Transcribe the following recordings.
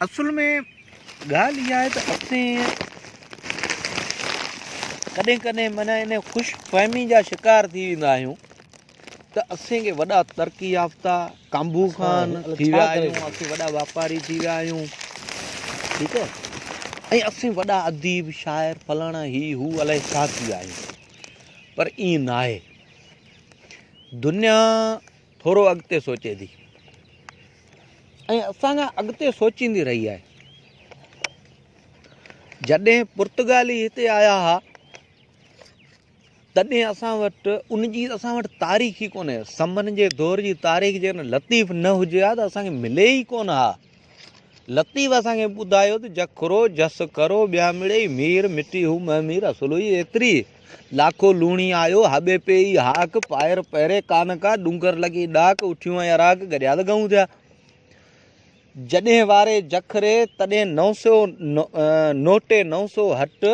असुल में ॻाल्हि इहा आहे त असीं कॾहिं कॾहिं माना इन ख़ुशफ़हमी जा शिकार थी वेंदा आहियूं त असींखे वॾा तरक़ी याफ़्ता कांबू खान थी विया आहियूं, असीं वॾा वापारी थी विया आहियूं, ठीकु आहे, ऐं असीं वॾा अदीब शाइर फलाणा ही हू अलाए छा थी विया आहियूं। पर ईअं न आहे। दुनिया थोरो अॻिते सोचे थी ऐं असांखां अॻिते सोचींदी रही आहे। जॾहिं पुर्तगाली हिते आया हुआ तॾहिं असां वटि तारीख़ ई कोन्हे। समन जे दौर जी तारीख़ जे लतीफ़ न हुजे हा त असांखे मिले ई कोन हा। लतीफ़ असांखे ॿुधायो त जखरो जस करो ॿिया मिड़े मीर मिटी हू म मीर असुल हुई एतिरी लाखो लूणी आयो हाॿे पे ई हाक पायर पहिरे कान का डूंगर लॻी डाक उठियूं ऐं अराक गॾियाल गऊं थिया। जॾहिं वारे जखरे तॾहिं 900 नोटे 900 हट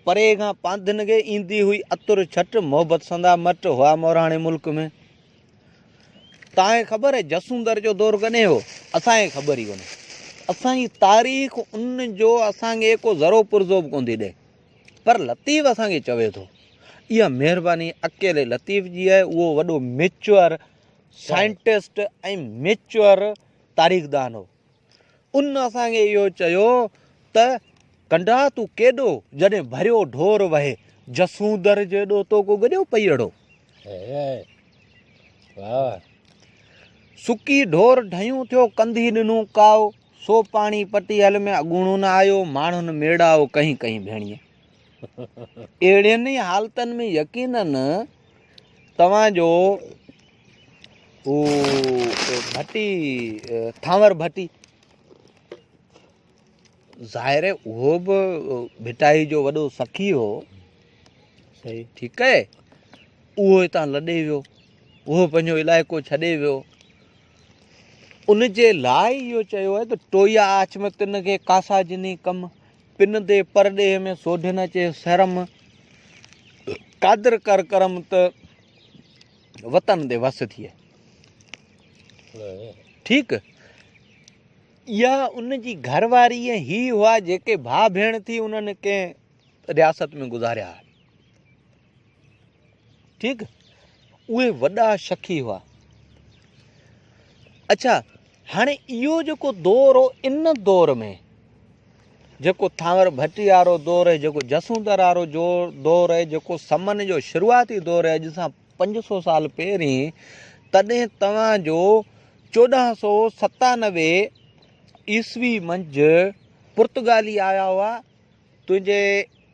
परे खां पांधन खे ईंदी हुई अतुर छट मोहबत संदा मट हुआ मोराणे मुल्क में। तव्हांखे ख़बर आहे जसूंदर जो दौर कॾहिं हो? असांखे ख़बर ई कोन्हे। असांजी तारीख़ उन जो असांखे को ज़रो पुरज़ो बि कोन थी ॾे। पर लतीफ़ असांखे चवे थो। इहा महिरबानी अकेले लतीफ़ जी आहे। उहो वॾो मेच्योर साइंटिस्ट ऐं मेच्योर तारीख़दान हो। उन असांखे इहो चयो त कंडा तूं केॾो जॾहिं भरियो ढोर वहे जसूंदर जेॾो तो को गॾियो पईअड़ो। सुकी ढोर ढयूं थियो कंधी ॾिनूं काओ सो पाणी पटी हल में अगूणो न आयो माण्हुनि मेड़ाओ कहीं कहीं भेणीअ। अहिड़ियुनि ई हालतनि में यकीनन तव्हांजो भट्टी थांवर भट्टी ज़ाहिर आहे उहो बि भिटाई जो वॾो सखी हो, सही, ठीकु आहे। उहो हितां लॾे वियो, उहो पंहिंजो इलाइक़ो छॾे वियो। उन जे लाइ इहो चयो आहे त टोया आछ में तिन खे कासा जिनी कम पिन ते परॾेह में सोढ न चे शर्म कादर कर करम त वतन ते वस थिए। ठीकु। इहा उन जी घरवारी ही हुआ जेके भाउ भेण थी उन्हनि कंहिं रियासत में गुज़ारिया। ठीकु। उहे वॾा शखी हुआ। अच्छा, हाणे इहो जेको दौर हो इन दौर में जेको थांवर भट्टी वारो दौर आहे, जेको जसूंदर वारो दौर आहे, जेको समन जो शुरूआती दौर आहे अॼु सां 500 साल पहिरीं, तॾहिं तव्हांजो 1497 ईस्वी मंझि पुर्तगाली आया हुआ तुंहिंजे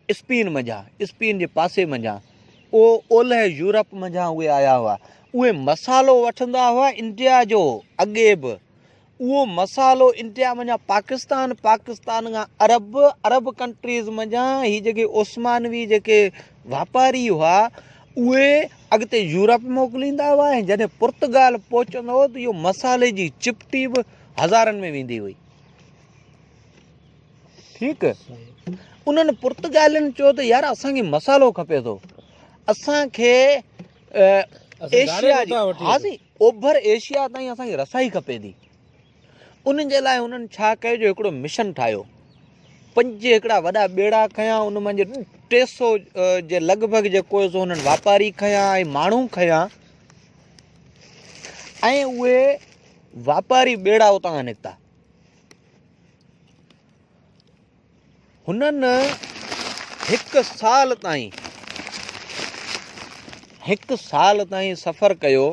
स्पेन मंझां, स्पेन जे पासे मंझां, ओलह यूरोप मंझां उहे आया हुआ। उहे मसालो वठंदा हुआ इंडिया जो अॻे बि। उहो मसालो इंडिया मंझां पाकिस्तान, पाकिस्तान खां अरब कंट्रीज़ मंझां ही जेके ओस्मानवी जेके वापारी हुआ उहे अॻिते यूरोप मोकिलींदा हुआ। ऐं जॾहिं पुर्तगाल पहुचंदो हो त इहो मसाले जी चिपटी बि हज़ारनि में वेंदी हुई। ठीकु। उन्हनि पुर्तगालियुनि चयो त यार असांखे मसालो खपे थो, असांखे एशिया जी हासी ओभर एशिया ताईं असांखे रसाई खपे थी। उन जे लाइ हुननि छा कयो जो हिकिड़ो मिशन ठाहियो। 5 हिकिड़ा वॾा ॿेड़ा खयां, उन मंझि 300 जे लॻभॻि जेको सो हुननि वापारी खयां ऐं माण्हू खयां ऐं उहे वापारी ॿेड़ा उतां खां निकिता। हुननि 1 साल ताईं सफ़र कयो।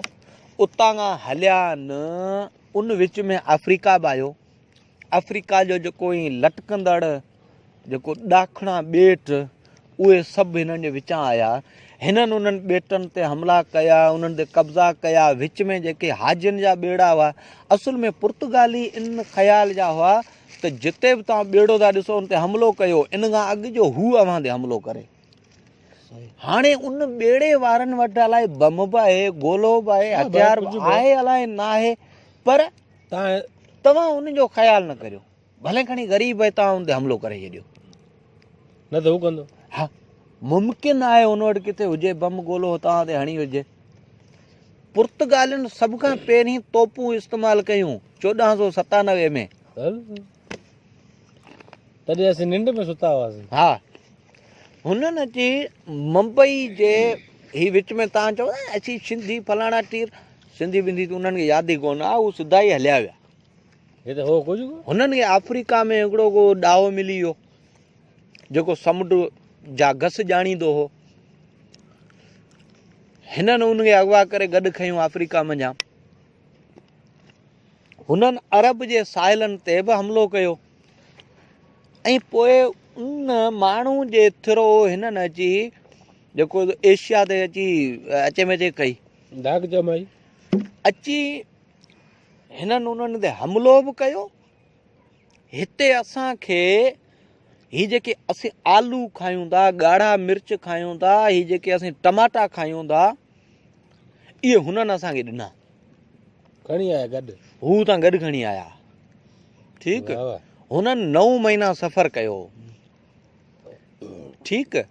उतां खां हलिया न उन विच में अफ्रीका बि आयो। अफ्रीका जो जेको ई लटकंदड़ जेको ॾाखणा ॿेट उहे सभु हिननि जे विचां आया। हिननि उन्हनि ॿेटनि ते हमला कया, उन्हनि ते कब्ज़ा कया। विच में जेके हाजियुनि जा ॿेड़ा हुआ, असुल में पुर्तगाली इन ख़्याल जा हुआ त जिते बि तव्हां ॿेड़ो था ॾिसो उन ते हमिलो कयो, इन खां अॻु जो हू अव्हां ते हमिलो करे। हाणे उन ॿेड़े वारनि वटि अलाए बम बि आहे, गोलो बि आहे, हथियार बि आहे, अलाए न आहे, पर तव्हां उनजो ख़्यालु न करियो। भले खणी ग़रीब आहे, तव्हां उन ते हमिलो करे छॾियो न त हू कंदो। हा, मुमकिन आहे उन वटि किथे हुजे बम गोलो तव्हां ते हणी हुजे। पुर्तगालियुनि सभ खां पहिरीं तोपूं इस्तेमालु कयूं 1497 में। तॾहिं असीं निंड में सुता हुआसीं। हा हुननि अची मुंबई जे ही विच में तव्हां चओ न अची सिंधी फलाणा तीर सिंधी बिंधी त उन्हनि खे यादि ई कोन आहे, उहे सिधा ई हलिया विया। हे त हो कुझु कोन। हुननि खे अफ्रीका में हिकिड़ो को ॾाओ मिली वियो जेको समुंड जा घस ॼाणींदो हो। हिननि उनखे अगवा करे गॾु खयूं अफ्रीका मंझां। हुननि अरब जे साहिलनि ते बि हमिलो कयो ऐं पोइ उन माण्हू जे थ्रो हिननि अची जेको एशिया ते अची अचे में कई डाक जमाई अची हिननि उन्हनि ते हमिलो बि कयो। हिते असांखे ही जेके असीं आलू खायूं था, ॻाढ़ा मिर्च खायूं था, ही जेके असीं टमाटा खायूं था, इहे हुननि असांखे ॾिना, खणी आया गॾु। हू तां गॾु खणी आया। ठीकु, वाह वाह। हुननि 9 महीना सफ़र कयो। ठीकु,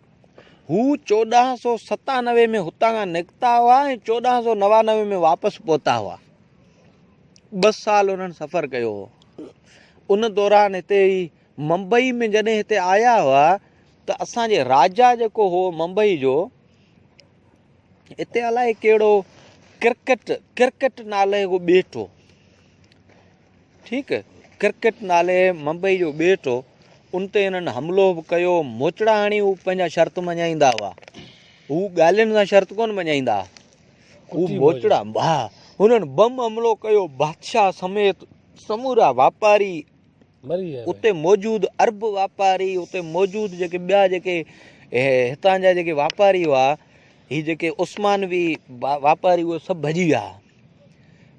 हू 1497 में हुतां खां निकिता हुआ ऐं 1499 में वापसि पहुता हुआ। 2 साल हुननि सफ़र कयो हो। उन दौरान हिते ई मुंबई में जॾहिं हिते आया हुआ त असांजे राजा जेको हो मुंबई जो, हिते अलाए कहिड़ो क्रिकेट नाले जो ॿेट हो। ठीकु, क्रिकेट नाले मुंबई जो ॿेट हो। उन ते हिननि हमिलो बि कयो, मोचड़ा हणी हू पंहिंजा शर्त मञाईंदा हुआ। हू ॻाल्हियुनि सां शर्त कोन मञाईंदा, हू मोचड़ा। हा, हुननि बम हमिलो कयो, बादशाह समेत समूरा वापारी मरी विया। उते मौजूदु अरब वापारी, उते मौजूदु जेके ॿिया जेके हितां जा जेके वापारी हुआ, ही जेके उस्मानवी वापारी, उहे सभु भॼी विया।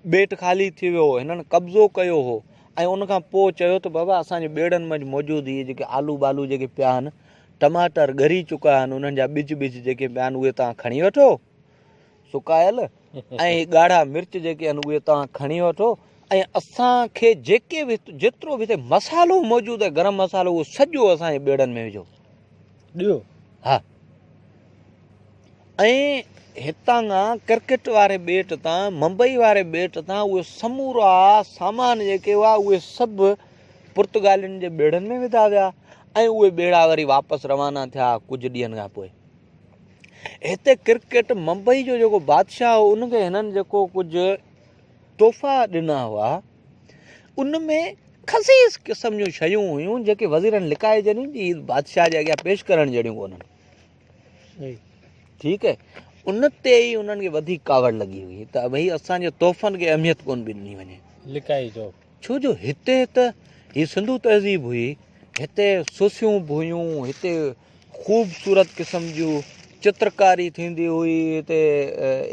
ॿेट ख़ाली थी वियो, हिननि कब्ज़ो कयो हो ऐं उनखां पोइ चयो त बाबा असांजे ॿेड़नि में मौजूदु इहे जेके आलू बालू जेके पिया आहिनि, टमाटर ॻरी चुका आहिनि, उन्हनि जा ॿिज जेके पिया आहिनि उहे तव्हां खणी वठो सुकायल, ऐं ॻाढ़ा मिर्च जेके आहिनि उहे तव्हां खणी वठो, ऐं असांखे जेके बि जेतिरो बि हिते मसालो मौजूदु आहे गरम मसालो, उहो सॼो असांजे ॿेड़नि में विझो ॾियो। हा, ऐं हितां खां क्रिकेट वारे ॿेट तां, मुंबई वारे ॿेट तां उहे समूरा सामान जेके हुआ उहे सभु पुर्तगालियुनि जे ॿेड़नि में विधा विया ऐं उहे ॿेड़ा वरी वापसि रवाना थिया कुझु ॾींहंनि खां पोइ। हिते क्रिकेट मुंबई जो जेको बादशाह हो, उनखे हिननि जेको कुझु तोहफ़ा ॾिना हुआ, उन में ख़सीस क़िस्म जूं शयूं हुयूं जेके वज़ीरनि लिकाए जॾहिं जी बादशाह जे अॻियां पेश करण जहिड़ियूं कोन्हनि। ठीकु है, उन ते ई उन्हनि खे वधीक कावड़ लॻी हुई त भई असांजे तोहफ़नि खे अहमियत कोन बि ॾिनी वञे। लिकाई चओ, छो जो हिते त ही सिंधु तहज़ीब हुई, हिते सुसियूं बि हुयूं, हिते ख़ूबसूरत क़िस्म जूं चित्रकारी थींदी हुई, हिते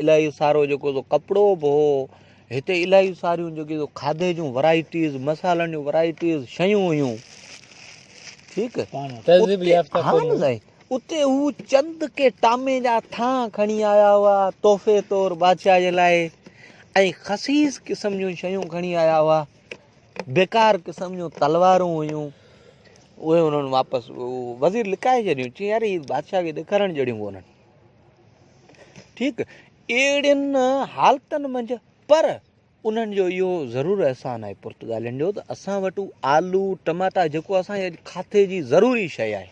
इलाही सारो जेको कपिड़ो बि हो, हिते इलाही सारियूं जेके खाधे जूं वैराइटीज़, मसालनि जूं वैराइटीज़ शयूं हुयूं। ठीकु, तहज़ीब याफ़्ता हा न साईं, उते हू चंद के टामे जा थां खणी आया हुआ तोहफ़े तौरु बादशाह जे लाइ, ऐं ख़सीस क़िस्म जूं शयूं खणी आया हुआ। बेकार क़िस्म जूं तलवारूं हुयूं, उहे उन्हनि वापसि वज़ीर लिकाए छॾियूं, चई यार ही बादशाह खे ॾेखारण जहिड़ियूं कोन्हनि। ठीकु, अहिड़ियुनि हालतुनि मंझि पर उन्हनि जो इहो ज़रूरु अहसानु आहे पुर्तगालियुनि जो त असां वटि आलू टमाटा जेको असांजे खाते जी ज़रूरी शइ आहे,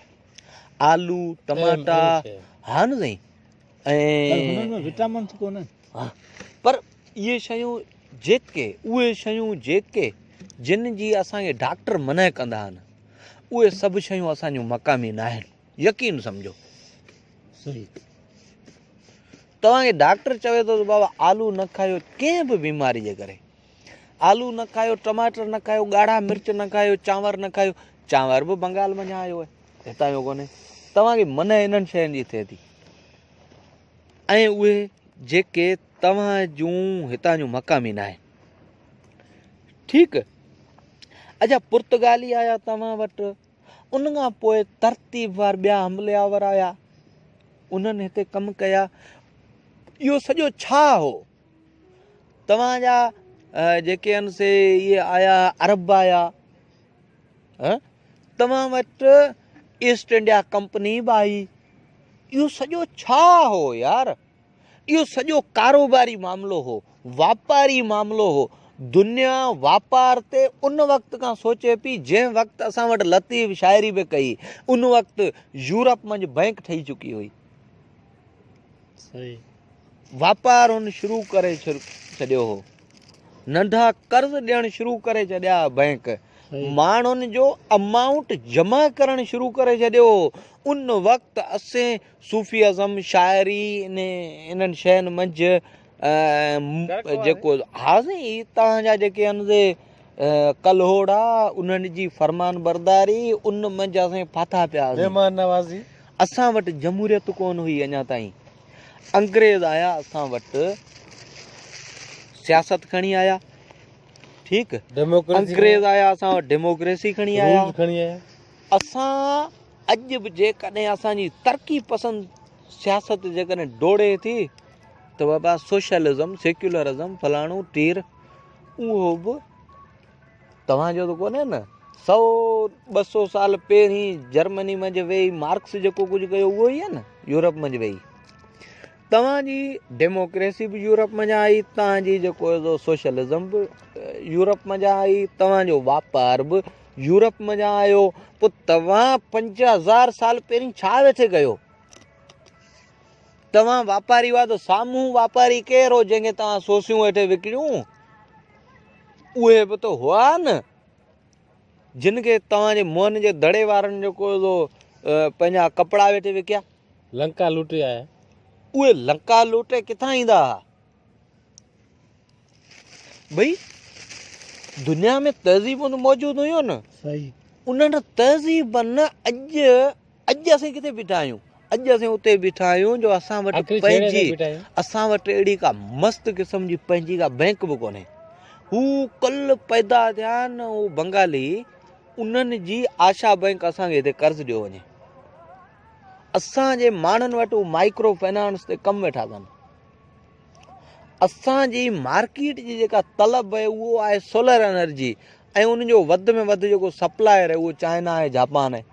आलू टमाटा, हा न साईं, ऐं विटामिन कोन्हे। हा, पर इहे शयूं उहे शयूं जेके जिन जी असांखे डॉक्टर मना कंदा आहिनि, उहे सभु शयूं असांजूं मक़ामी न आहिनि, यकीन सम्झो। सही, तव्हांखे डॉक्टर चवे थो त बाबा आलू न खायो कंहिं बि बीमारी जे करे, आलू न खायो, टमाटर न खायो, ॻाढ़ा मिर्च न खायो, चांवर न खायो, चांवर बि बंगाल मञा आयो आहे, हितां जो कोन्हे, तव्हांखे मना इन्हनि शयुनि जी थिए थी, ऐं उहे जेके तव्हां जूं हितां जूं मक़ामी न आहिनि। ठीकु, अच्छा पुर्तगाली आया तव्हां वटि, उन खां पोइ तरतीब वार ॿिया हमलियावर आया, उन्हनि हिते कमु कया। इहो सॼो छा हो, तव्हांजा जेके आहिनि से इहे आया अरब आया, तव्हां वटि ईस्ट इंडिया कंपनी बि आई, इहो सॼो छा हो यार, इहो सॼो कारोबारी मामिलो हो, वापारी मामिलो हो, दुनिया वापार ते उन वक़्त खां सोचे पई जंहिं वक़्तु असां वटि लतीफ़ शाइरी बि कई उन वक़्तु यूरोप मंझि बैंक ठही चुकी हुई सही वापार हुन शुरू करे छॾियो हो नंढा कर्ज़ ॾियणु शुरू करे छॾिया बैंक सही माण्हुनि जो अमाउंट जमा करणु शुरू करे छॾियो उन वक़्तु असें सूफ़ीअज़म शाइरी इन्हनि शयुनि मंझि जेको हाज़ी तव्हांजा जेके आहिनि कल्होड़ा उन्हनि जी फरमान बरदारी उन मंझि असां फाथा पिया मेहमान नवाज़ी असां वटि जमहूरियत कोन हुई अञा ताईं अंग्रेज़ आया असां वटि सियासत खणी आया ठीकु डेमोक्रेसी अंग्रेज़ आया असां वटि डेमोक्रेसी खणी आया रूल खणी आया असां अॼु बि जेकॾहिं असांजी तरक़ी पसंदि सियासत जेकॾहिं डोड़े थी त बाबा सोशलिज़म सेक्युलरिज़म फलाणो तीर उहो बि तव्हांजो त कोन्हे न 100-200 साल पहिरीं जर्मनी मंझि वेही मार्क्स जेको कुझु कयो उहो ई आहे न यूरोप मंझि वेही तव्हांजी डेमोक्रेसी बि यूरोप मंझि आई तव्हांजी जेको सोशलिज़म बि यूरोप मंझि आई तव्हांजो वापार बि यूरोप मंझि आयो पोइ तव्हां 5000 साल पहिरीं छा वेठे कयो तव्हां वापारी हुआ त साम्हूं वापारी केरु हो जंहिंखे तव्हां सोसियूं वेठे विकिणियूं उहे बि त हुआ न जिन खे तव्हांजे मोहन जे दड़े वारनि जेको पंहिंजा कपिड़ा वेठे विकिया लंका लूटे आया उहे लंका लूटे किथां ईंदा हुआ भई दुनिया में तहज़ीबूं त मौजूदु हुयूं न सही उन्हनि तहज़ीबनि अॼु असां किथे बीठा आहियूं अॼु असां उते बीठा आहियूं जो असां वटि आख़िरी पंहिंजी छेड़े ते बीठा आहियूं। असां वटि अहिड़ी का मस्त क़िस्म जी पंहिंजी का बैंक बि कोन्हे हू कल्ह पैदा थिया आहिनि हू बंगाली उन्हनि जी आशा बैंक असांखे हिते कर्ज़ु ॾियो वञे असांजे माण्हुनि वटि हू माइक्रो फाइनेंस ते कमु वेठा कनि असांजी मार्केट जी जेका तलब आहे उहो आहे सोलर एनर्जी ऐं उनजो वधि में वधि जेको सप्लायर आहे उहो चाइना आहे जापान आहे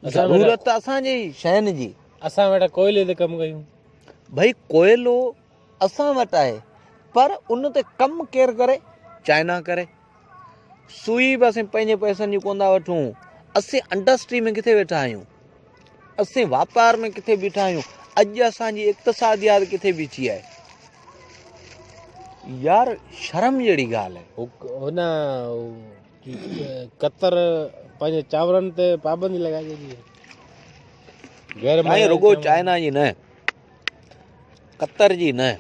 ज़रूरत असांजी शयुनि जी असां वेठा कोयले ते कमु कयूं भई कोयलो असां वटि आहे पर उन ते कमु केरु करे चाइना करे सुई बि असीं पंहिंजे पैसनि जी कोन था वठूं असीं इंडस्ट्री में किथे वेठा आहियूं असीं वापार में किथे बीठा आहियूं अॼु असांजी इक़्तिसादियात किथे बीठी आहे यार शर्म जहिड़ी ॻाल्हि आहे हुन कतर पंहिंजे चांवरनि ते पाबंदी लॻाए छॾी ऐं रुगो चाइना जी न कतर जी न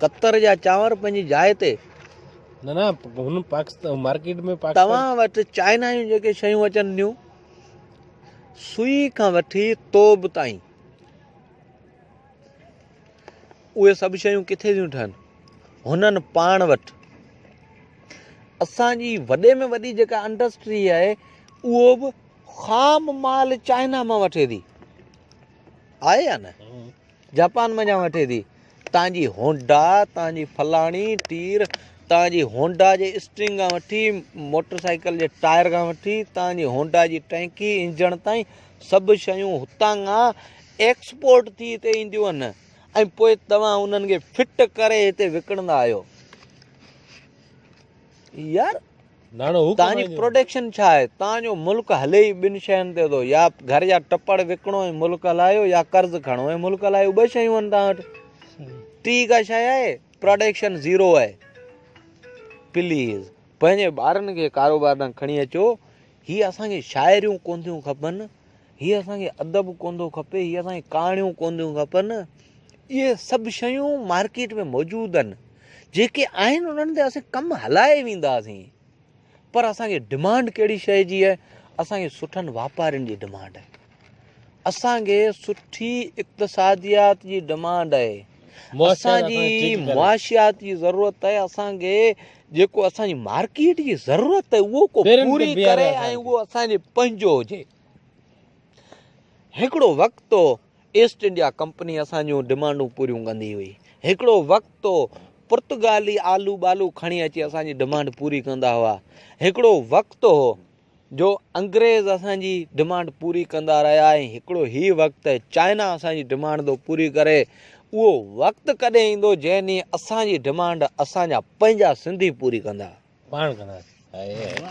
कतर जा चांवर पंहिंजी जाइ ते न न हुन पाकिस्तान मार्केट में तव्हां वटि चाइना जूं जेके शयूं अचनि थियूं सुई खां वठी तोब ताईं उहे सभु शयूं किथे थियूं ठहनि हुननि पाण वटि असांजी वॾे में वॾी जेका इंडस्ट्री आहे उहो बि ख़ाम माल चाइना मां वठे थी आहे या न जापान मां वठे थी तव्हांजी होंडा तव्हांजी फलाणी तीर तव्हांजी होंडा जे स्ट्रिंग खां वठी मोटरसाइकिल जे टायर खां वठी तव्हांजी होंडा जी टैंकी इंजण ताईं सभु शयूं हुतां खां एक्सपोर्ट थी हिते ईंदियूं आहिनि ऐं पोइ तव्हां उन्हनि खे फिट करे हिते विकिणंदा आहियो यार तव्हांजी प्रोडक्शन छा आहे तव्हांजो मुल्क हले ई ॿिनि शयुनि ते थो या घर जा टपड़ विकिणो ऐं मुल्क हलायो या कर्ज़ु खणो ऐं मुल्क हलायो ॿ शयूं आहिनि तव्हां वटि टी का शइ आहे प्रोडक्शन ज़ीरो आहे प्लीज़ पंहिंजे ॿारनि खे कारोबार तां खणी अचो हीअ असांखे शाइरियूं कोन थियूं खपनि हीअ असांखे अदब कोन थो खपे हीअ असांखे कहाणियूं कोन थियूं खपनि इहे सभु शयूं मार्केट में मौजूदु आहिनि जेके आहिनि उन्हनि ते असीं कमु हलाए वेंदासीं पर असांखे डिमांड कहिड़ी शइ जी आहे असांखे सुठनि वापारियुनि जी डिमांड आहे असांखे सुठी इक़्तिसादियात जी डिमांड आहे असांजी मुआशियात जी ज़रूरत आहे असांखे जेको असांजी मार्केट जी ज़रूरत आहे उहो को पूरी करे ऐं उहो असांजे पंहिंजो हुजे हिकिड़ो वक़्तु ईस्ट इंडिया कंपनी असांजूं डिमांडूं पूरियूं कंदी हुई हिकिड़ो वक़्तु पुर्तगाली आलू बालू खणी अची असांजी डिमांड पूरी कंदा हुआ हिकिड़ो वक़्तु हो जो अंग्रेज़ असांजी डिमांड पूरी कंदा रहिया ऐं हिकिड़ो ही वक़्तु आहे चाइना असांजी डिमांड थो पूरी करे उहो वक़्तु कॾहिं ईंदो जंहिं ॾींहुं असांजी डिमांड असांजा पंहिंजा सिंधी पूरी कंदा। पाण कंदासीं।